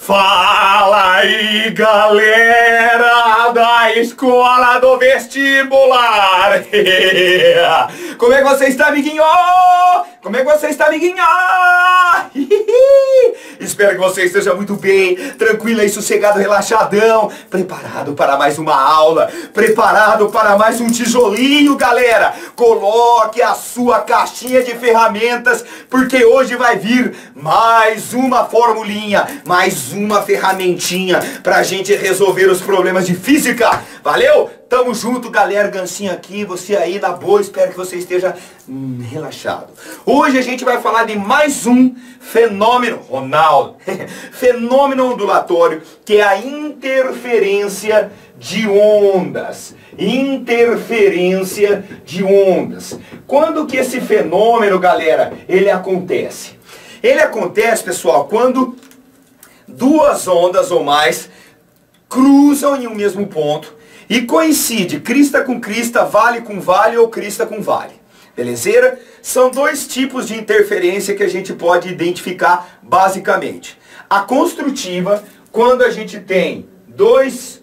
Fala aí, galera da escola do vestibular! Como é que você está, amiguinho? Como é que você está, amiguinho? Espero que você esteja muito bem, tranquilo e sossegado, relaxadão, preparado para mais uma aula, preparado para mais um tijolinho, galera. Coloque a sua caixinha de ferramentas, porque hoje vai vir mais uma formulinha, mais uma ferramentinha pra gente resolver os problemas de física. Valeu? Tamo junto, galera. Gancinho aqui, você aí na boa, espero que você esteja relaxado. Hoje a gente vai falar de mais um fenômeno, Ronaldo, fenômeno ondulatório, que é a interferência de ondas. Interferência de ondas. Quando que esse fenômeno, galera, ele acontece? Ele acontece, pessoal, quando duas ondas ou mais cruzam em um mesmo ponto e coincide crista com crista, vale com vale ou crista com vale. Belezeira? São dois tipos de interferência que a gente pode identificar basicamente. A construtiva, quando a gente tem duas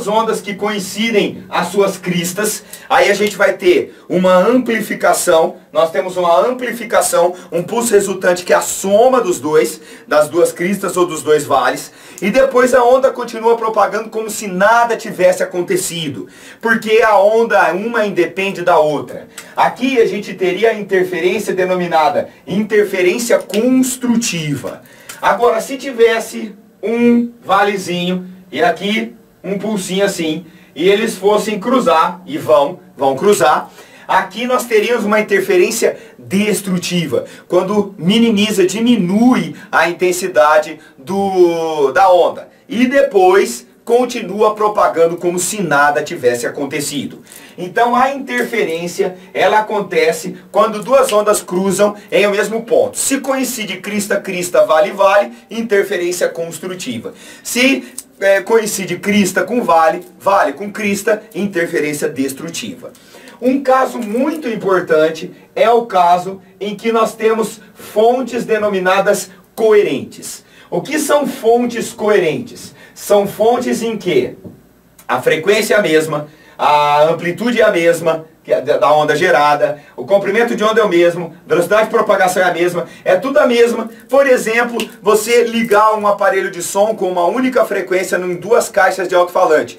ondas que coincidem as suas cristas, aí a gente vai ter uma amplificação. Nós temos uma amplificação, um pulso resultante que é a soma dos dois, das duas cristas ou dos dois vales, e depois a onda continua propagando como se nada tivesse acontecido, porque a onda uma independe da outra. Aqui a gente teria a interferência denominada interferência construtiva. Agora, se tivesse um valezinho e aqui um pulsinho assim, e eles fossem cruzar, e vão cruzar, aqui nós teríamos uma interferência destrutiva, quando minimiza, diminui a intensidade da onda, e depois continua propagando como se nada tivesse acontecido. Então a interferência, ela acontece quando duas ondas cruzam em o mesmo ponto. Se coincide crista-crista, vale-vale, interferência construtiva. Se coincide crista com vale, vale com crista, interferência destrutiva. Um caso muito importante é o caso em que nós temos fontes denominadas coerentes. O que são fontes coerentes? São fontes em que a frequência é a mesma, a amplitude é a mesma, que é da onda gerada, o comprimento de onda é o mesmo, velocidade de propagação é a mesma, é tudo a mesma. Por exemplo, você ligar um aparelho de som com uma única frequência em duas caixas de alto-falante.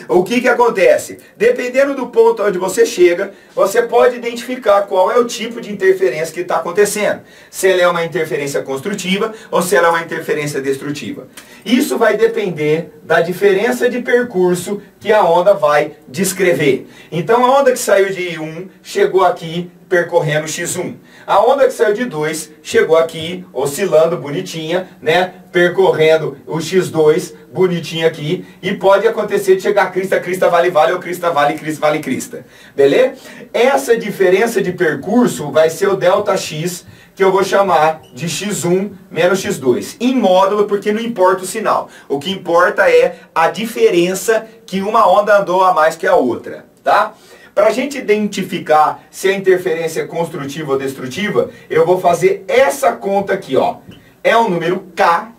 O que acontece? Dependendo do ponto onde você chega, você pode identificar qual é o tipo de interferência que está acontecendo. Se ela é uma interferência construtiva ou se ela é uma interferência destrutiva. Isso vai depender da diferença de percurso que a onda vai descrever. Então a onda que saiu de 1 chegou aqui percorrendo x1. A onda que saiu de 2 chegou aqui oscilando bonitinha, né? Percorrendo o x2 bonitinho aqui, e pode acontecer de chegar crista, vale, ou crista, vale, crista. Beleza? Essa diferença de percurso vai ser o ΔX, que eu vou chamar de x1 menos x2. Em módulo, porque não importa o sinal. O que importa é a diferença que uma onda andou a mais que a outra, tá? Para a gente identificar se a interferência é construtiva ou destrutiva, eu vou fazer essa conta aqui, ó. É um número K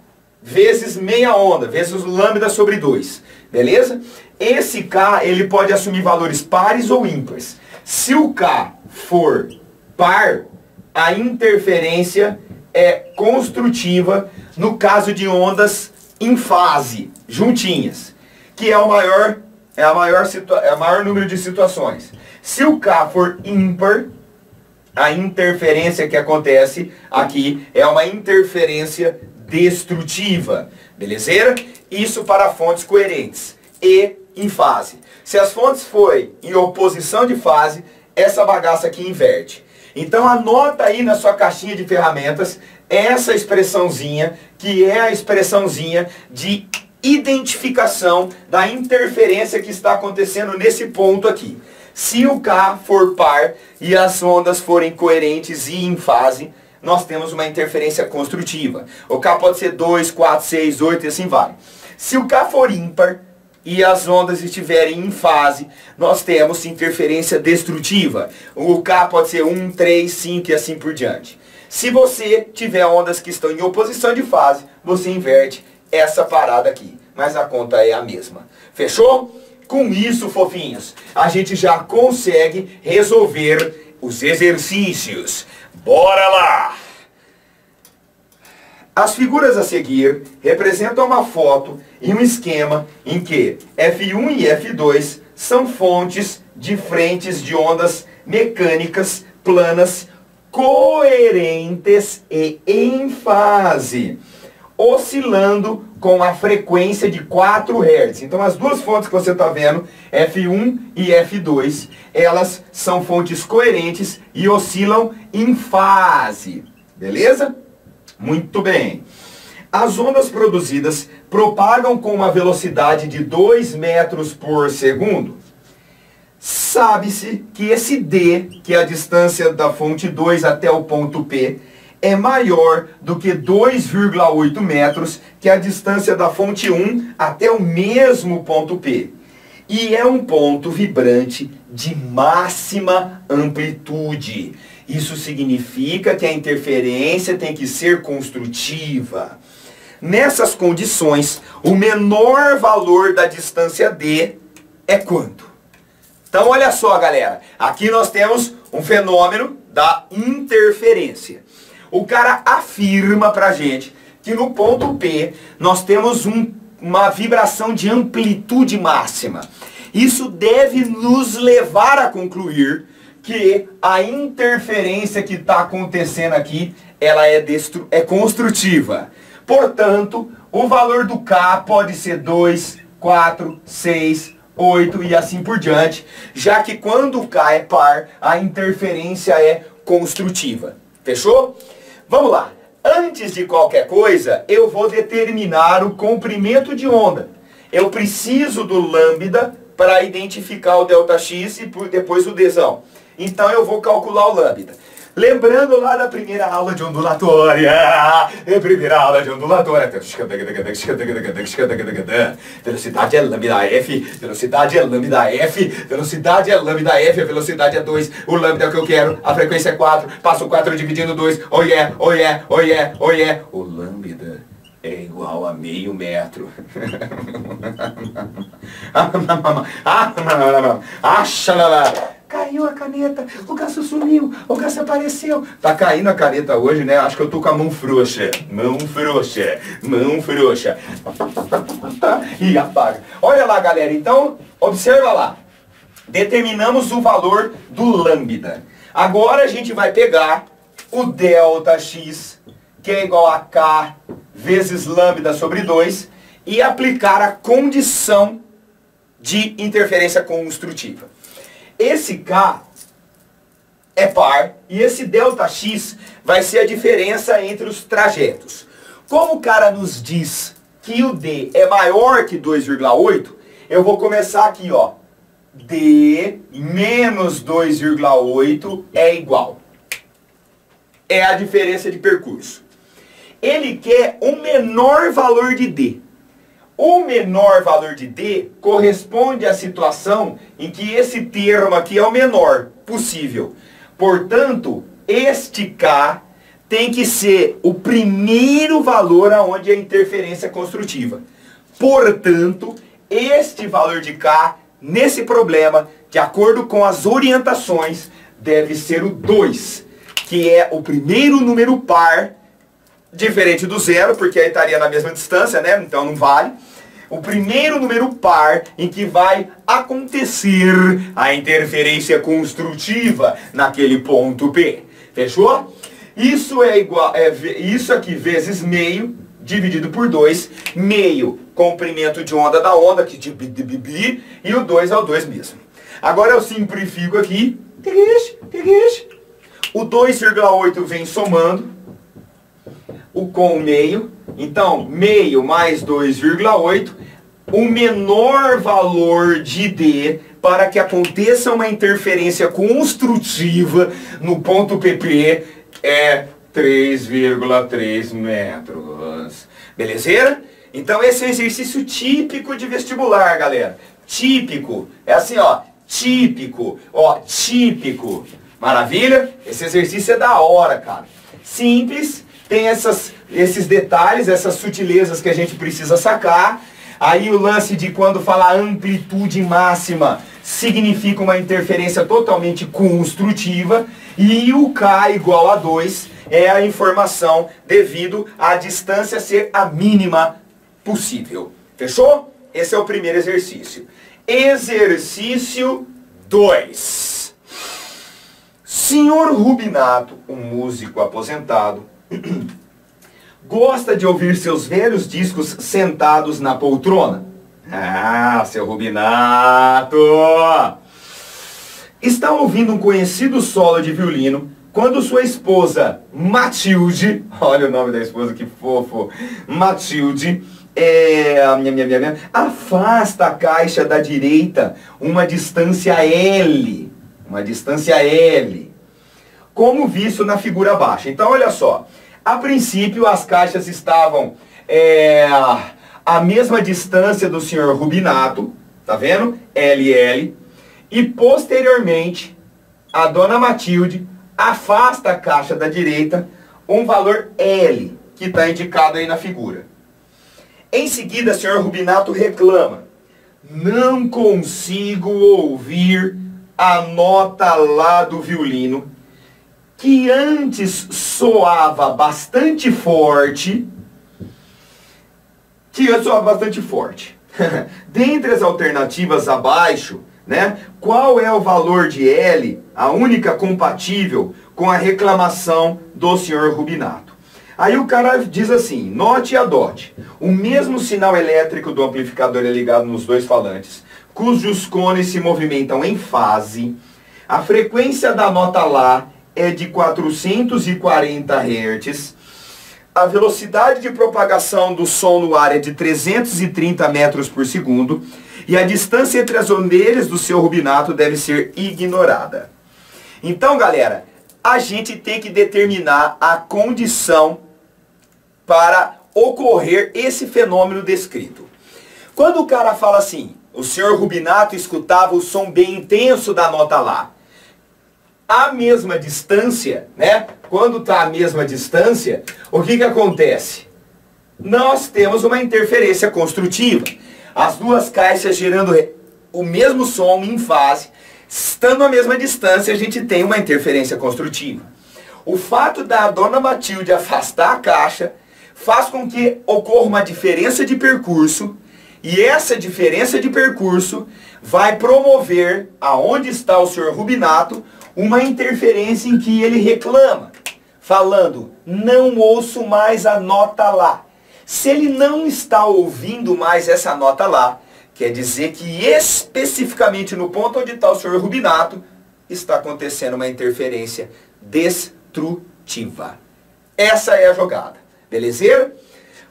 vezes meia onda, vezes lambda sobre 2. Beleza? Esse K, ele pode assumir valores pares ou ímpares. Se o K for par, a interferência é construtiva no caso de ondas em fase, juntinhas, que é o maior número de situações. Se o K for ímpar, a interferência que acontece aqui é uma interferência destrutiva. Belezeira? Isso para fontes coerentes e em fase. Se as fontes forem em oposição de fase, essa bagaça aqui inverte. Então anota aí na sua caixinha de ferramentas essa expressãozinha, que é a expressãozinha de identificação da interferência que está acontecendo nesse ponto aqui. Se o K for par e as ondas forem coerentes e em fase, nós temos uma interferência construtiva. O K pode ser 2, 4, 6, 8 e assim vai. Se o K for ímpar, e as ondas estiverem em fase, nós temos interferência destrutiva. O K pode ser 1, 3, 5 e assim por diante. Se você tiver ondas que estão em oposição de fase, você inverte essa parada aqui. Mas a conta é a mesma. Fechou? Com isso, fofinhos, a gente já consegue resolver os exercícios. Bora lá! As figuras a seguir representam uma foto e um esquema em que F1 e F2 são fontes diferentes de ondas mecânicas planas coerentes e em fase, oscilando com a frequência de 4 Hz. Então as duas fontes que você está vendo, F1 e F2, elas são fontes coerentes e oscilam em fase. Beleza? Muito bem. As ondas produzidas propagam com uma velocidade de 2 metros por segundo. Sabe-se que esse D, que é a distância da fonte 2 até o ponto P, é maior do que 2,8 metros, que é a distância da fonte 1 até o mesmo ponto P. E é um ponto vibrante de máxima amplitude. Isso significa que a interferência tem que ser construtiva. Nessas condições, o menor valor da distância D é quanto? Então olha só, galera, aqui nós temos um fenômeno da interferência. O cara afirma pra gente que no ponto P nós temos uma vibração de amplitude máxima. Isso deve nos levar a concluir que a interferência que está acontecendo aqui, ela é construtiva. Portanto, o valor do K pode ser 2, 4, 6, 8 e assim por diante, já que quando o K é par, a interferência é construtiva. Fechou? Vamos lá. Antes de qualquer coisa, eu vou determinar o comprimento de onda. Eu preciso do lambda para identificar o ΔX e depois o Dzão. Então eu vou calcular o lambda. Lembrando lá da primeira aula de ondulatória. Velocidade é lambda F, velocidade é lambda F, velocidade é lambda F, a velocidade é 2, o lambda é o que eu quero, a frequência é 4, passo 4 dividindo 2, oh yeah, oh yeah, oh yeah, oh yeah. O lambda é igual a meio metro. Caiu a caneta, o Cássio sumiu, o Cássio apareceu. Tá caindo a caneta hoje, né? Acho que eu tô com a mão frouxa. Mão frouxa, mão frouxa. E apaga. Olha lá, galera. Então, observa lá. Determinamos o valor do lambda. Agora a gente vai pegar o ΔX, que é igual a K vezes lambda sobre 2, e aplicar a condição de interferência construtiva. Esse K é par e esse ΔX vai ser a diferença entre os trajetos. Como o cara nos diz que o D é maior que 2,8, eu vou começar aqui, ó. D menos 2,8 é igual. É a diferença de percurso. Ele quer o menor valor de D. O menor valor de D corresponde à situação em que esse termo aqui é o menor possível. Portanto, este K tem que ser o primeiro valor aonde a interferência é construtiva. Portanto, este valor de K, nesse problema, de acordo com as orientações, deve ser o 2, que é o primeiro número par, diferente do zero, porque aí estaria na mesma distância, né? Então não vale. O primeiro número par em que vai acontecer a interferência construtiva naquele ponto P. Fechou? Isso é igual, isso aqui vezes meio, dividido por 2. Meio, comprimento de onda da onda, que de bi, e o 2 é o 2 mesmo. Agora eu simplifico aqui. O 2,8 vem somando com o meio. Então, meio mais 2,8, o menor valor de D para que aconteça uma interferência construtiva no ponto PP é 3,3 metros. Belezeira? Então esse é um exercício típico de vestibular, galera. Típico. É assim, ó. Típico. Ó, típico. Maravilha? Esse exercício é da hora, cara. Simples. Tem esses detalhes, essas sutilezas que a gente precisa sacar. Aí o lance de quando fala amplitude máxima significa uma interferência totalmente construtiva. E o K igual a 2 é a informação devido à distância ser a mínima possível. Fechou? Esse é o primeiro exercício. Exercício 2. Senhor Rubinato, um músico aposentado, gosta de ouvir seus velhos discos sentados na poltrona. Ah, seu Rubinato! Está ouvindo um conhecido solo de violino quando sua esposa, Matilde, olha o nome da esposa, que fofo, Matilde, afasta a caixa da direita uma distância L, como visto na figura abaixo. Então, olha só, a princípio as caixas estavam a mesma distância do senhor Rubinato, tá vendo? LL, e posteriormente a dona Matilde afasta a caixa da direita um valor L, que está indicado aí na figura. Em seguida, o senhor Rubinato reclama: não consigo ouvir a nota lá do violino, que antes soava bastante forte. Dentre as alternativas abaixo, né, qual é o valor de L, a única compatível com a reclamação do senhor Rubinato? Aí o cara diz assim: note e adote. O mesmo sinal elétrico do amplificador é ligado nos dois falantes, cujos cones se movimentam em fase. A frequência da nota Lá é de 440 Hz. A velocidade de propagação do som no ar é de 330 metros por segundo. E a distância entre as orelhas do seu Rubinato deve ser ignorada. Então, galera, a gente tem que determinar a condição para ocorrer esse fenômeno descrito. Quando o cara fala assim, o senhor Rubinato escutava o som bem intenso da nota Lá. A mesma distância, né? Quando está a mesma distância, o que acontece? Nós temos uma interferência construtiva. As duas caixas gerando o mesmo som em fase, estando à mesma distância, a gente tem uma interferência construtiva. O fato da dona Matilde afastar a caixa faz com que ocorra uma diferença de percurso, e essa diferença de percurso vai promover, aonde está o senhor Rubinato, uma interferência em que ele reclama, falando: não ouço mais a nota Lá. Se ele não está ouvindo mais essa nota Lá, quer dizer que especificamente no ponto onde está o senhor Rubinato, está acontecendo uma interferência destrutiva. Essa é a jogada, beleza?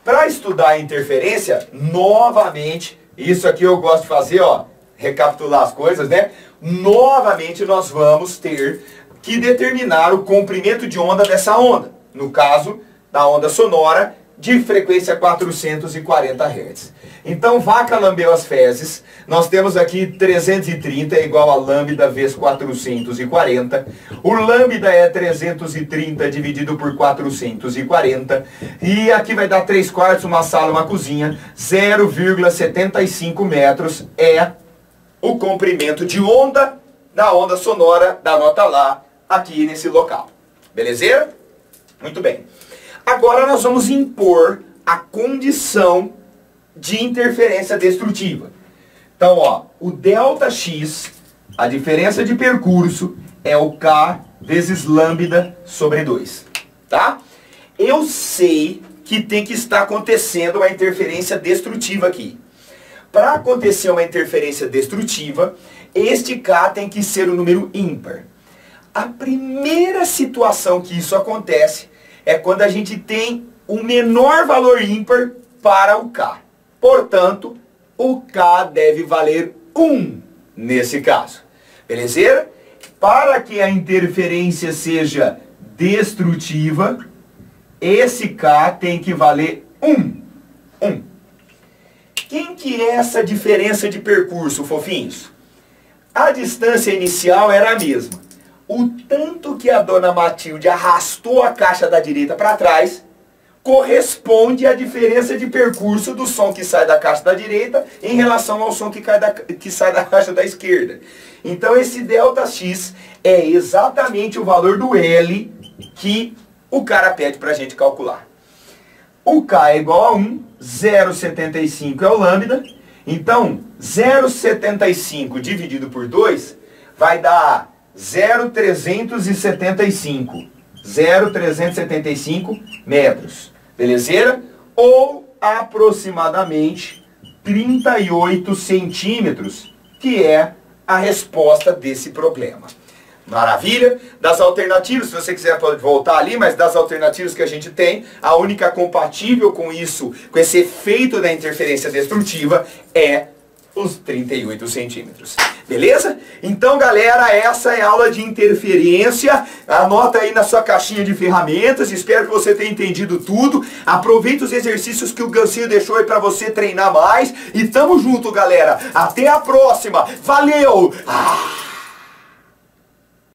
Para estudar a interferência, novamente, isso aqui eu gosto de fazer, ó, recapitular as coisas, né? Novamente nós vamos ter que determinar o comprimento de onda dessa onda. No caso da onda sonora, de frequência 440 Hz. Então, vaca lambeu as fezes. Nós temos aqui 330 é igual a lambda vezes 440. O lambda é 330 dividido por 440. E aqui vai dar 3/4, uma sala, uma cozinha. 0,75 metros é o comprimento de onda da onda sonora da nota Lá aqui nesse local. Beleza? Muito bem. Agora nós vamos impor a condição de interferência destrutiva. Então, ó, o ΔX, a diferença de percurso, é o K vezes lambda sobre 2. Tá? Eu sei que tem que estar acontecendo uma interferência destrutiva aqui. Para acontecer uma interferência destrutiva, este K tem que ser um número ímpar. A primeira situação que isso acontece é quando a gente tem o menor valor ímpar para o K. Portanto, o K deve valer 1 nesse caso. Beleza? Para que a interferência seja destrutiva, esse K tem que valer 1. Quem que é essa diferença de percurso, fofinhos? A distância inicial era a mesma. O tanto que a dona Matilde arrastou a caixa da direita para trás corresponde à diferença de percurso do som que sai da caixa da direita em relação ao som que sai da caixa da esquerda. Então esse ΔX é exatamente o valor do L que o cara pede para a gente calcular. O K é igual a 1, 0,75 é o lambda, então 0,75 dividido por 2 vai dar 0,375. 0,375 metros, belezeira? Ou aproximadamente 38 centímetros, que é a resposta desse problema. Maravilha? Das alternativas, se você quiser pode voltar ali, mas das alternativas que a gente tem, a única compatível com isso, com esse efeito da interferência destrutiva, é os 38 centímetros. Beleza? Então, galera, essa é a aula de interferência. Anota aí na sua caixinha de ferramentas. Espero que você tenha entendido tudo. Aproveita os exercícios que o Gancinho deixou aí para você treinar mais. E tamo junto, galera. Até a próxima. Valeu!